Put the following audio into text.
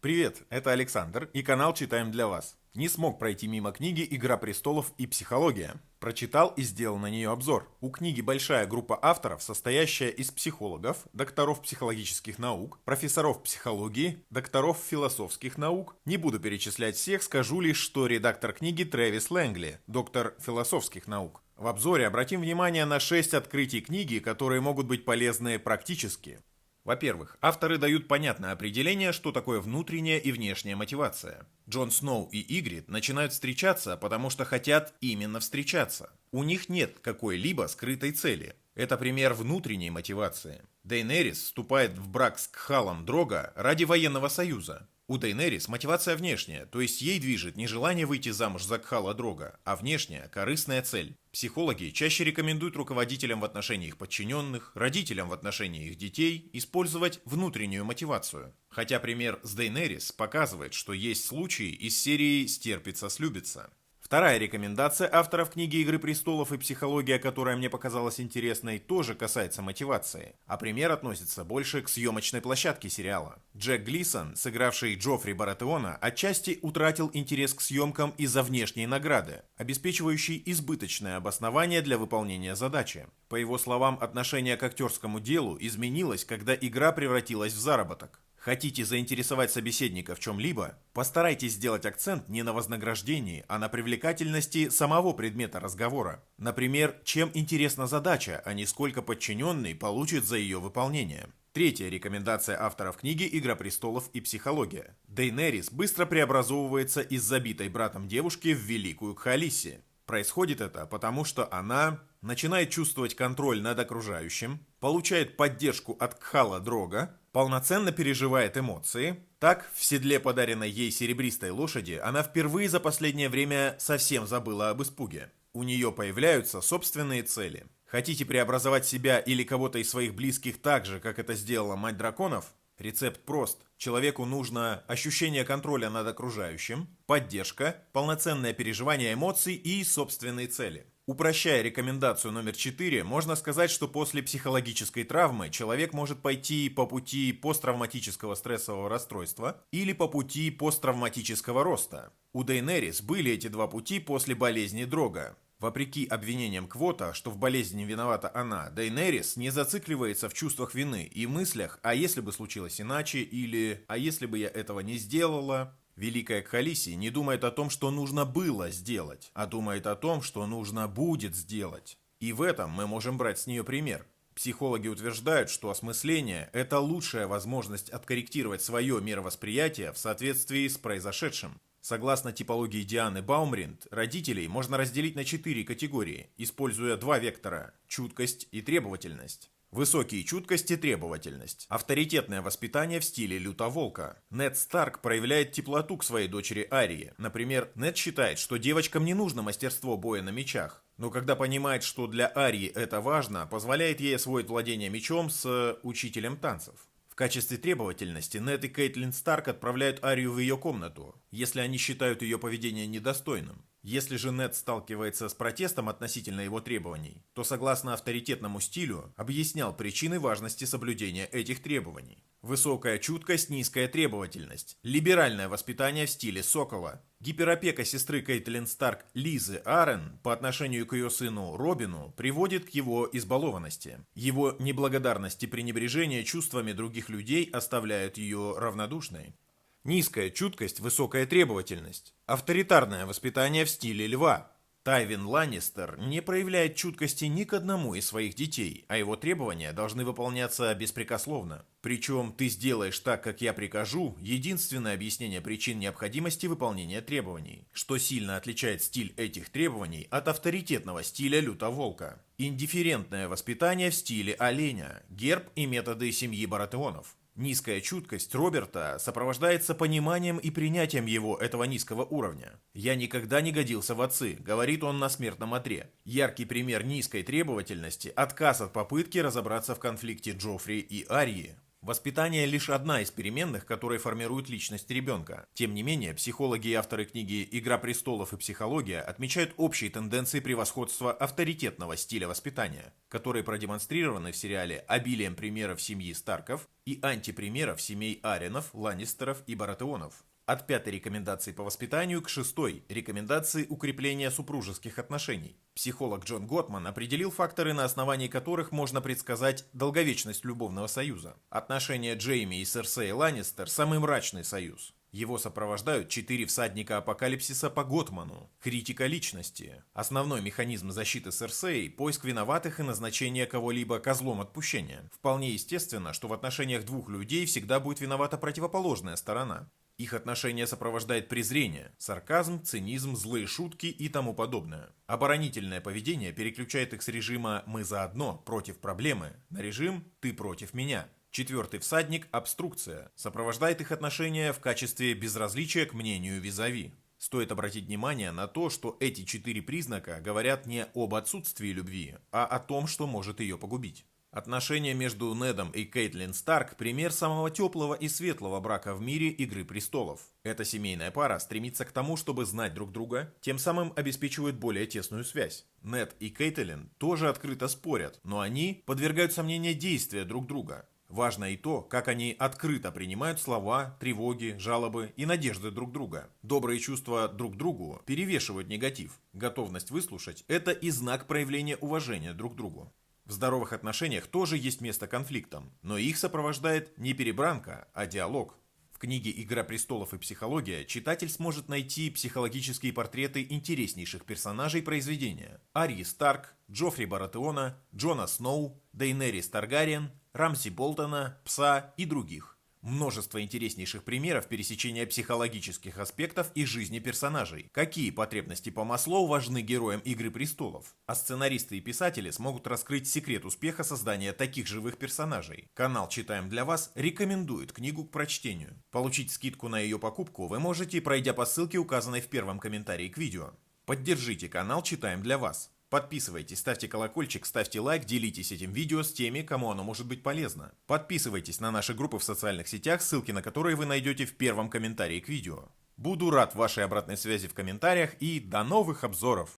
Привет, это Александр и канал «Читаем для вас». Не смог пройти мимо книги «Игра престолов» и «Психология». Прочитал и сделал на нее обзор. У книги большая группа авторов, состоящая из психологов, докторов психологических наук, профессоров психологии, докторов философских наук. Не буду перечислять всех, скажу лишь, что редактор книги Трэвис Лэнгли, доктор философских наук. В обзоре обратим внимание на 6 открытий книги, которые могут быть полезны практически. Во-первых, авторы дают понятное определение, что такое внутренняя и внешняя мотивация. Джон Сноу и Игрит начинают встречаться, потому что хотят именно встречаться. У них нет какой-либо скрытой цели. Это пример внутренней мотивации. Дейнерис вступает в брак с Кхалом Дрога ради военного союза. У Дейнерис мотивация внешняя, то есть ей движет не желание выйти замуж за Кхала Дрога, а внешняя, корыстная цель. Психологи чаще рекомендуют руководителям в отношении их подчиненных, родителям в отношении их детей использовать внутреннюю мотивацию. Хотя пример с Дейнерис показывает, что есть случаи из серии «Стерпится-слюбится». Вторая рекомендация авторов книги «Игры престолов» и «Психология», которая мне показалась интересной, тоже касается мотивации. А пример относится больше к съемочной площадке сериала. Джек Глисон, сыгравший Джоффри Баратеона, отчасти утратил интерес к съемкам из-за внешней награды, обеспечивающей избыточное обоснование для выполнения задачи. По его словам, отношение к актерскому делу изменилось, когда игра превратилась в заработок. Хотите заинтересовать собеседника в чем-либо? Постарайтесь сделать акцент не на вознаграждении, а на привлекательности самого предмета разговора. Например, чем интересна задача, а не сколько подчиненный получит за ее выполнение. Третья рекомендация авторов книги «Игра престолов» и «Психология». Дейнерис быстро преобразовывается из забитой братом девушки в великую Кхалисси. Происходит это потому, что она начинает чувствовать контроль над окружающим, получает поддержку от Кхала Дрога, полноценно переживает эмоции. Так, в седле подаренной ей серебристой лошади, она впервые за последнее время совсем забыла об испуге. У нее появляются собственные цели. Хотите преобразовать себя или кого-то из своих близких так же, как это сделала мать драконов? Рецепт прост. Человеку нужно ощущение контроля над окружающим, поддержка, полноценное переживание эмоций и собственные цели. Упрощая рекомендацию номер 4, можно сказать, что после психологической травмы человек может пойти по пути посттравматического стрессового расстройства или по пути посттравматического роста. У Дейнерис были эти два пути после болезни Дрога. Вопреки обвинениям Квота, что в болезни виновата она, Дейнерис не зацикливается в чувствах вины и мыслях «а если бы случилось иначе» или «а если бы я этого не сделала». Великая Кхалисси не думает о том, что нужно было сделать, а думает о том, что нужно будет сделать. И в этом мы можем брать с нее пример. Психологи утверждают, что осмысление – это лучшая возможность откорректировать свое мировосприятие в соответствии с произошедшим. Согласно типологии Дианы Баумринд, родителей можно разделить на 4 категории, используя 2 вектора – чуткость и требовательность. Высокие чуткость и требовательность. Авторитетное воспитание в стиле лютоволка. Нед Старк проявляет теплоту к своей дочери Арии. Например, Нед считает, что девочкам не нужно мастерство боя на мечах. Но когда понимает, что для Арии это важно, позволяет ей освоить владение мечом с учителем танцев. В качестве требовательности Нед и Кейтлин Старк отправляют Арию в ее комнату, если они считают ее поведение недостойным. Если же Нед сталкивается с протестом относительно его требований, то согласно авторитетному стилю объяснял причины важности соблюдения этих требований. Высокая чуткость, низкая требовательность. Либеральное воспитание в стиле Сокола. Гиперопека сестры Кейтлин Старк Лизы Аррен по отношению к ее сыну Робину приводит к его избалованности. Его неблагодарность и пренебрежение чувствами других людей оставляют ее равнодушной. Низкая чуткость, высокая требовательность. Авторитарное воспитание в стиле льва. Тайвин Ланнистер не проявляет чуткости ни к одному из своих детей, а его требования должны выполняться беспрекословно. Причем «ты сделаешь так, как я прикажу» – единственное объяснение причин необходимости выполнения требований, что сильно отличает стиль этих требований от авторитетного стиля лютоволка. Индифферентное воспитание в стиле оленя – герб и методы семьи Баратеонов. Низкая чуткость Роберта сопровождается пониманием и принятием его этого низкого уровня. «Я никогда не годился в отцы», — говорит он на смертном одре. Яркий пример низкой требовательности — отказ от попытки разобраться в конфликте Джоффри и Арии. Воспитание лишь одна из переменных, которые формируют личность ребенка. Тем не менее, психологи и авторы книги «Игра престолов» и «Психология» отмечают общие тенденции превосходства авторитетного стиля воспитания, которые продемонстрированы в сериале обилием примеров семьи Старков и антипримеров семей Арренов, Ланнистеров и Баратеонов. От пятой рекомендации по воспитанию к шестой рекомендации укрепления супружеских отношений. Психолог Джон Готман определил факторы, на основании которых можно предсказать долговечность любовного союза. Отношения Джейми и Серсеи Ланнистер – самый мрачный союз. Его сопровождают 4 всадника апокалипсиса по Готману. Критика личности. Основной механизм защиты Серсеи – поиск виноватых и назначение кого-либо козлом отпущения. Вполне естественно, что в отношениях двух людей всегда будет виновата противоположная сторона. Их отношения сопровождает презрение, сарказм, цинизм, злые шутки и тому подобное. Оборонительное поведение переключает их с режима «мы заодно, против проблемы» на режим «ты против меня». Четвертый всадник – обструкция. Сопровождает их отношения в качестве безразличия к мнению визави. Стоит обратить внимание на то, что эти 4 признака говорят не об отсутствии любви, а о том, что может ее погубить. Отношения между Недом и Кейтлин Старк – пример самого теплого и светлого брака в мире «Игры престолов». Эта семейная пара стремится к тому, чтобы знать друг друга, тем самым обеспечивают более тесную связь. Нед и Кейтлин тоже открыто спорят, но они подвергают сомнению действия друг друга. Важно и то, как они открыто принимают слова, тревоги, жалобы и надежды друг друга. Добрые чувства друг к другу перевешивают негатив. Готовность выслушать – это и знак проявления уважения друг к другу. В здоровых отношениях тоже есть место конфликтам, но их сопровождает не перебранка, а диалог. В книге «Игра престолов» и «Психология» читатель сможет найти психологические портреты интереснейших персонажей произведения. Арьи Старк, Джоффри Баратеона, Джона Сноу, Дейнерис Таргариен, Рамси Болтона, Пса и других. Множество интереснейших примеров пересечения психологических аспектов и жизни персонажей. Какие потребности по Маслоу важны героям «Игры престолов?» А сценаристы и писатели смогут раскрыть секрет успеха создания таких живых персонажей. Канал «Читаем для вас» рекомендует книгу к прочтению. Получить скидку на ее покупку вы можете, пройдя по ссылке, указанной в первом комментарии к видео. Поддержите канал «Читаем для вас». Подписывайтесь, ставьте колокольчик, ставьте лайк, делитесь этим видео с теми, кому оно может быть полезно. Подписывайтесь на наши группы в социальных сетях, ссылки на которые вы найдете в первом комментарии к видео. Буду рад вашей обратной связи в комментариях и до новых обзоров!